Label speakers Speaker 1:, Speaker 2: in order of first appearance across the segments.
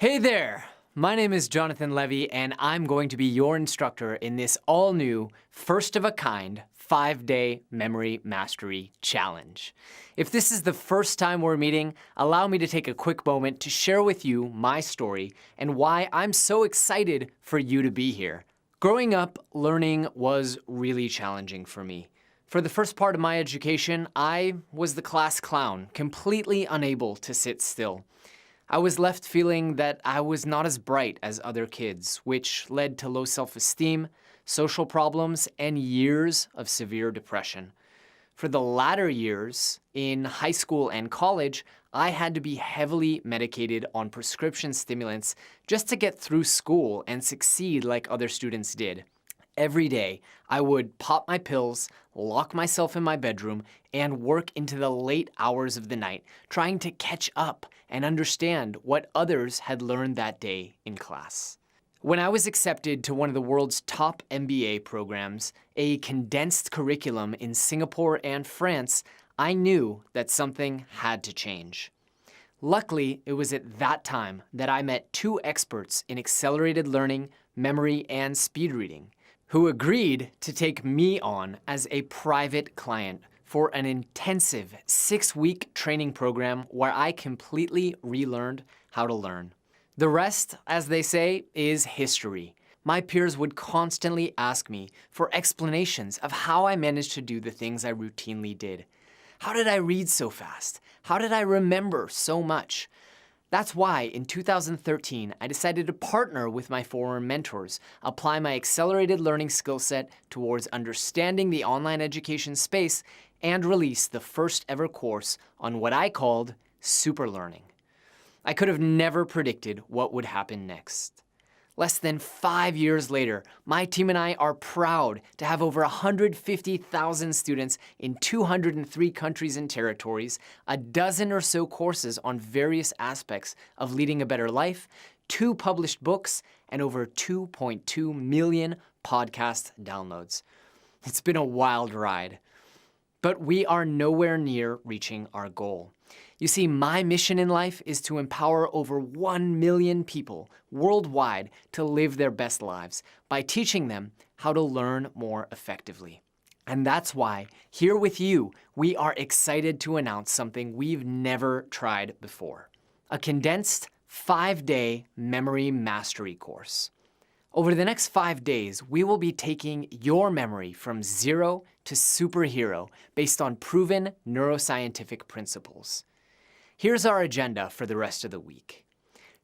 Speaker 1: Hey there! My name is Jonathan Levi, and I'm going to be your instructor in this all-new, first-of-a-kind, 5-day memory mastery challenge. If this is the first time we're meeting, allow me to take a quick moment to share with you my story and why I'm so excited for you to be here. Growing up, learning was really challenging for me. For the first part of my education, I was the class clown, completely unable to sit still. I was left feeling that I was not as bright as other kids, which led to low self-esteem, social problems, and years of severe depression. For the latter years, in high school and college, I had to be heavily medicated on prescription stimulants just to get through school and succeed like other students did. Every day, I would pop my pills, lock myself in my bedroom, and work into the late hours of the night, trying to catch up and understand what others had learned that day in class. When I was accepted to one of the world's top MBA programs, a condensed curriculum in Singapore and France, I knew that something had to change. Luckily, it was at that time that I met two experts in accelerated learning, memory, and speed reading, who agreed to take me on as a private client for an intensive 6-week training program where I completely relearned how to learn. The rest, as they say, is history. My peers would constantly ask me for explanations of how I managed to do the things I routinely did. How did I read so fast? How did I remember so much? That's why in 2013, I decided to partner with my former mentors, apply my accelerated learning skill set towards understanding the online education space, and release the first ever course on what I called super learning. I could have never predicted what would happen next. Less than 5 years later, my team and I are proud to have over 150,000 students in 203 countries and territories, a dozen or so courses on various aspects of leading a better life, 2 published books, and over 2.2 million podcast downloads. It's been a wild ride, but we are nowhere near reaching our goal. You see, my mission in life is to empower over 1 million people worldwide to live their best lives by teaching them how to learn more effectively. And that's why, here with you, we are excited to announce something we've never tried before: a condensed 5-day memory mastery course. Over the next 5 days, we will be taking your memory from zero to superhero based on proven neuroscientific principles. Here's our agenda for the rest of the week.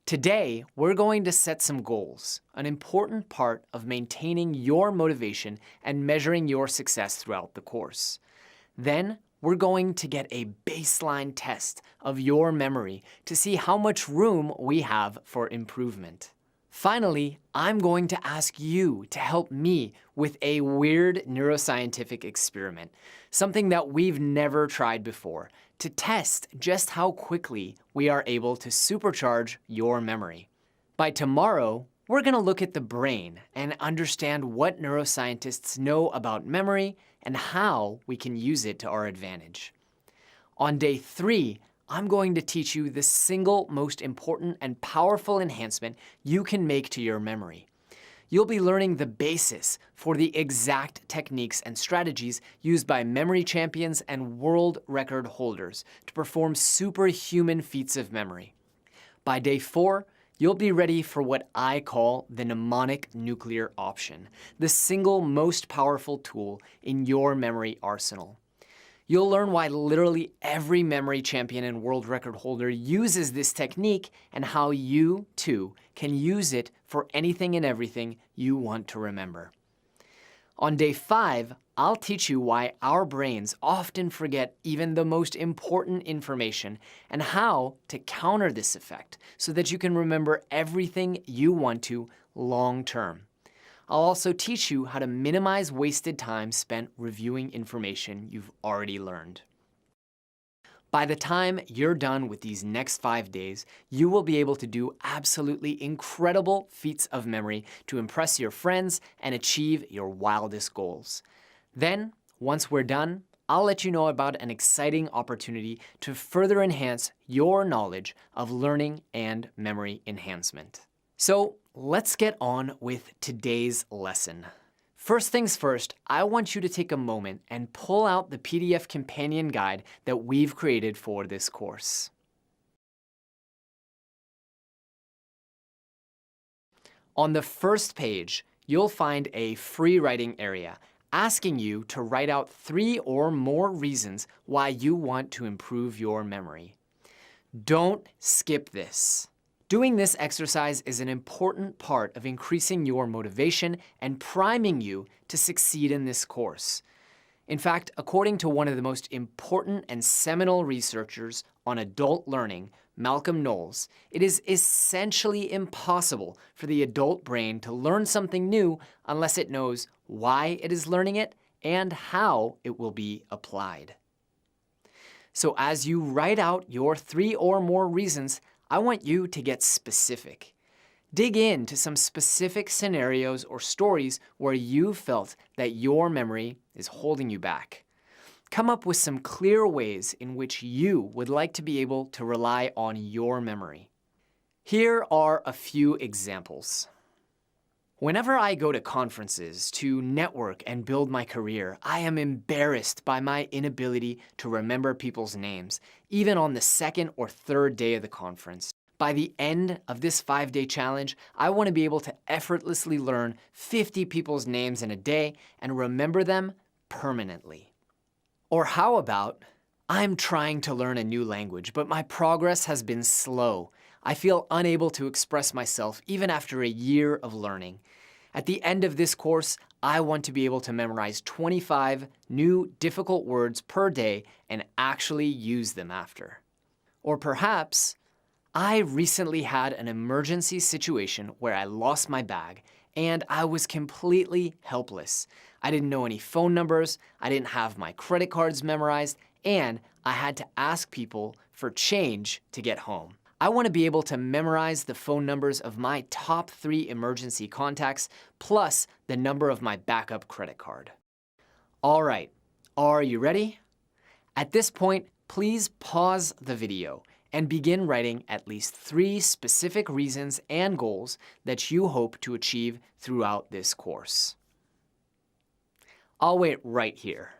Speaker 1: Today, we're going to set some goals, an important part of maintaining your motivation and measuring your success throughout the course. Then, we're going to get a baseline test of your memory to see how much room we have for improvement. Finally, I'm going to ask you to help me with a weird neuroscientific experiment, something that we've never tried before, to test just how quickly we are able to supercharge your memory. By tomorrow, we're going to look at the brain and understand what neuroscientists know about memory and how we can use it to our advantage. On day 3, I'm going to teach you the single most important and powerful enhancement you can make to your memory. You'll be learning the basis for the exact techniques and strategies used by memory champions and world record holders to perform superhuman feats of memory. By day 4, you'll be ready for what I call the mnemonic nuclear option, the single most powerful tool in your memory arsenal. You'll learn why literally every memory champion and world record holder uses this technique and how you, too, can use it for anything and everything you want to remember. On day 5, I'll teach you why our brains often forget even the most important information and how to counter this effect so that you can remember everything you want to long term. I'll also teach you how to minimize wasted time spent reviewing information you've already learned. By the time you're done with these next 5 days, you will be able to do absolutely incredible feats of memory to impress your friends and achieve your wildest goals. Then, once we're done, I'll let you know about an exciting opportunity to further enhance your knowledge of learning and memory enhancement. So let's get on with today's lesson. First things first, I want you to take a moment and pull out the PDF companion guide that we've created for this course. On the first page, you'll find a free writing area asking you to write out 3 or more reasons why you want to improve your memory. Don't skip this. Doing this exercise is an important part of increasing your motivation and priming you to succeed in this course. In fact, according to one of the most important and seminal researchers on adult learning, Malcolm Knowles, it is essentially impossible for the adult brain to learn something new unless it knows why it is learning it and how it will be applied. So as you write out your 3 or more reasons, I want you to get specific. Dig into some specific scenarios or stories where you felt that your memory is holding you back. Come up with some clear ways in which you would like to be able to rely on your memory. Here are a few examples. Whenever I go to conferences to network and build my career, I am embarrassed by my inability to remember people's names, even on the 2nd or 3rd day of the conference. By the end of this 5-day challenge, I want to be able to effortlessly learn 50 people's names in a day and remember them permanently. Or how about, I'm trying to learn a new language, but my progress has been slow. I feel unable to express myself even after a year of learning. At the end of this course, I want to be able to memorize 25 new difficult words per day and actually use them after. Or perhaps, I recently had an emergency situation where I lost my bag and I was completely helpless. I didn't know any phone numbers, I didn't have my credit cards memorized, and I had to ask people for change to get home. I want to be able to memorize the phone numbers of my top 3 emergency contacts, plus the number of my backup credit card. All right, are you ready? At this point, please pause the video and begin writing at least 3 specific reasons and goals that you hope to achieve throughout this course. I'll wait right here.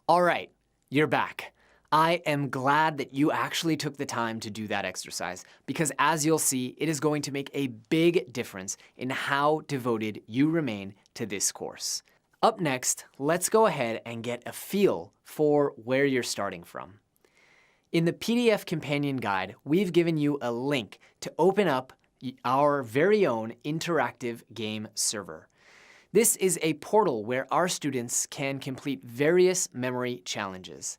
Speaker 1: All right, you're back. I am glad that you actually took the time to do that exercise because as you'll see, it is going to make a big difference in how devoted you remain to this course. Up next, let's go ahead and get a feel for where you're starting from. In the PDF companion guide, we've given you a link to open up our very own interactive game server. This is a portal where our students can complete various memory challenges.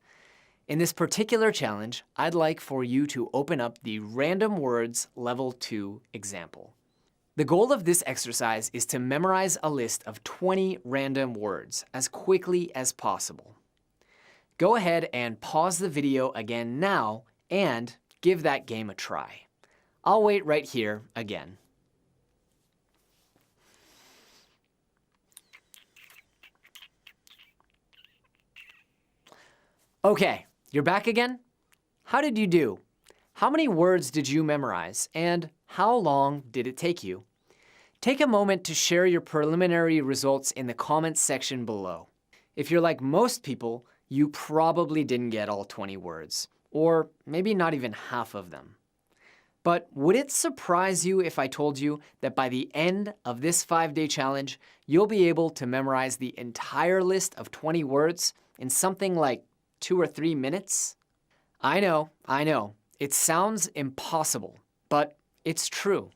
Speaker 1: In this particular challenge, I'd like for you to open up the Random Words Level 2 example. The goal of this exercise is to memorize a list of 20 random words as quickly as possible. Go ahead and pause the video again now and give that game a try. I'll wait right here again. Okay, you're back again? How did you do? How many words did you memorize, and how long did it take you? Take a moment to share your preliminary results in the comments section below. If you're like most people, you probably didn't get all 20 words, or maybe not even half of them. But would it surprise you if I told you that by the end of this 5-day challenge, you'll be able to memorize the entire list of 20 words in something like 2 or 3 minutes? I know. It sounds impossible, but it's true.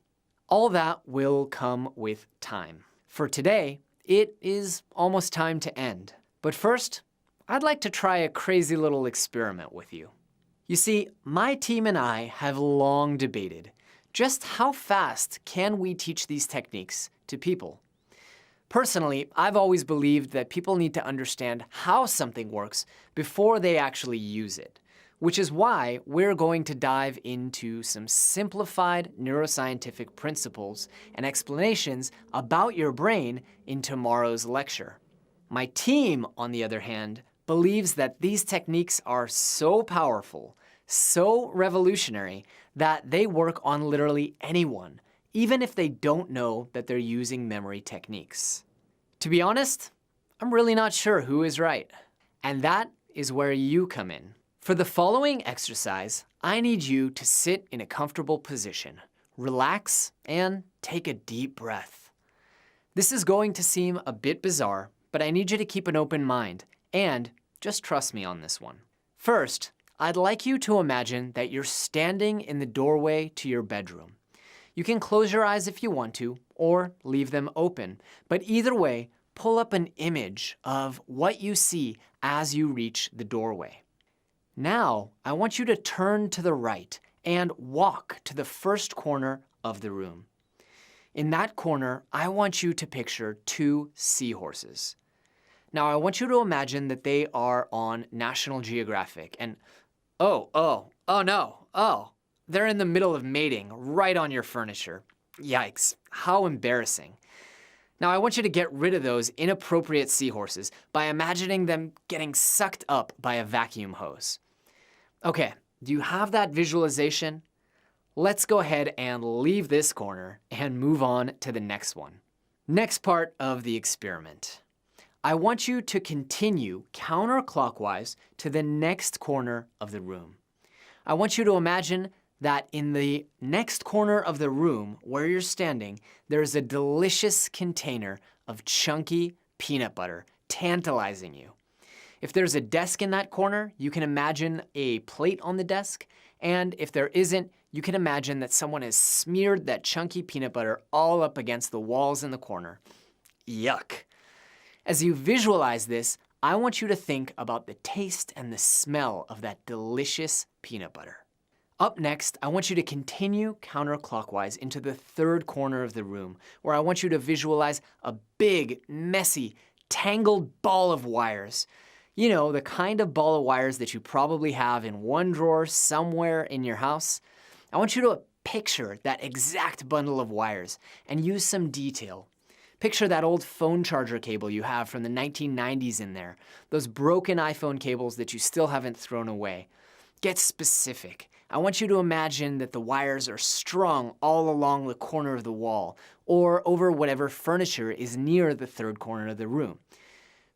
Speaker 1: All that will come with time. For today, it is almost time to end. But first, I'd like to try a crazy little experiment with you. You see, my team and I have long debated just how fast can we teach these techniques to people. Personally, I've always believed that people need to understand how something works before they actually use it. which is why we're going to dive into some simplified neuroscientific principles and explanations about your brain in tomorrow's lecture. My team, on the other hand, believes that these techniques are so powerful, so revolutionary, that they work on literally anyone, even if they don't know that they're using memory techniques. To be honest, I'm really not sure who is right. And that is where you come in. For the following exercise, I need you to sit in a comfortable position, relax, and take a deep breath. This is going to seem a bit bizarre, but I need you to keep an open mind, and just trust me on this one. First, I'd like you to imagine that you're standing in the doorway to your bedroom. You can close your eyes if you want to, or leave them open, but either way, pull up an image of what you see as you reach the doorway. Now, I want you to turn to the right and walk to the first corner of the room. In that corner, I want you to picture 2 seahorses. Now, I want you to imagine that they are on National Geographic and oh no, they're in the middle of mating right on your furniture. Yikes, how embarrassing. Now, I want you to get rid of those inappropriate seahorses by imagining them getting sucked up by a vacuum hose. Okay, do you have that visualization? Let's go ahead and leave this corner and move on to the next one. Next part of the experiment. I want you to continue counterclockwise to the next corner of the room. I want you to imagine that in the next corner of the room where you're standing, there's a delicious container of chunky peanut butter, tantalizing you. If there's a desk in that corner, you can imagine a plate on the desk, and if there isn't, you can imagine that someone has smeared that chunky peanut butter all up against the walls in the corner. Yuck. As you visualize this, I want you to think about the taste and the smell of that delicious peanut butter. Up next, I want you to continue counterclockwise into the third corner of the room, where I want you to visualize a big, messy, tangled ball of wires. You know, the kind of ball of wires that you probably have in one drawer somewhere in your house. I want you to picture that exact bundle of wires and use some detail. Picture that old phone charger cable you have from the 1990s in there, those broken iPhone cables that you still haven't thrown away. Get specific. I want you to imagine that the wires are strung all along the corner of the wall or over whatever furniture is near the third corner of the room.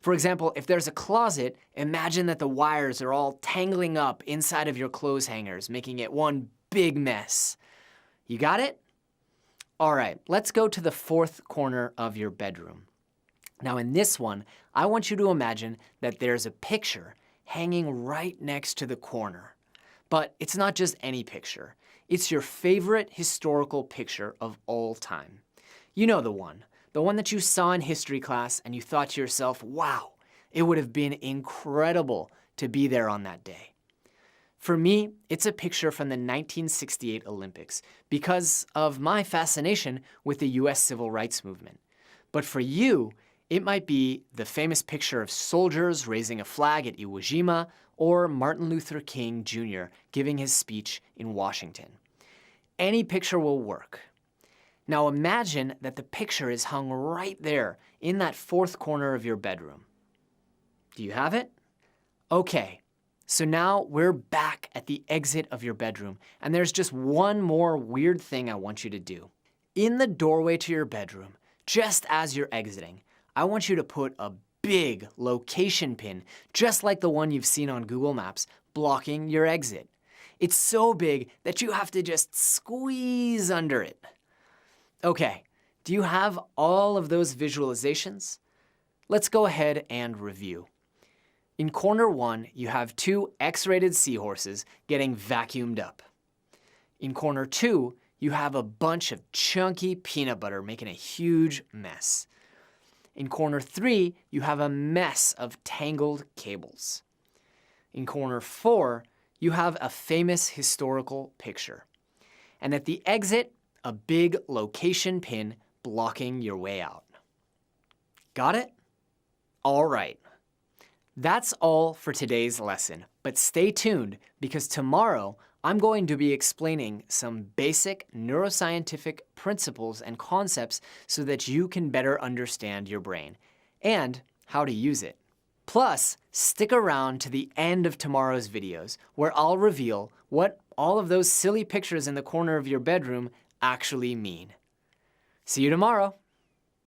Speaker 1: For example, if there's a closet, imagine that the wires are all tangling up inside of your clothes hangers, making it one big mess. You got it? All right, let's go to the fourth corner of your bedroom. Now in this one, I want you to imagine that there's a picture hanging right next to the corner. But it's not just any picture. It's your favorite historical picture of all time. You know the one that you saw in history class and you thought to yourself, wow, it would have been incredible to be there on that day. For me, it's a picture from the 1968 Olympics because of my fascination with the US Civil Rights Movement. But for you, it might be the famous picture of soldiers raising a flag at Iwo Jima or Martin Luther King Jr. giving his speech in Washington. Any picture will work. Now imagine that the picture is hung right there in that fourth corner of your bedroom. Do you have it? Okay, so now we're back at the exit of your bedroom, and there's just one more weird thing I want you to do. In the doorway to your bedroom, just as you're exiting, I want you to put a big location pin, just like the one you've seen on Google Maps, blocking your exit. It's so big that you have to just squeeze under it. Okay, do you have all of those visualizations? Let's go ahead and review. In corner 1, you have 2 X-rated seahorses getting vacuumed up. In corner 2, you have a bunch of chunky peanut butter making a huge mess. In corner 3, you have a mess of tangled cables. In corner 4, you have a famous historical picture. And at the exit, a big location pin blocking your way out. Got it? All right. That's all for today's lesson, but stay tuned because tomorrow I'm going to be explaining some basic neuroscientific principles and concepts so that you can better understand your brain and how to use it. Plus, stick around to the end of tomorrow's videos where I'll reveal what all of those silly pictures in the corner of your bedroom actually mean. See you tomorrow.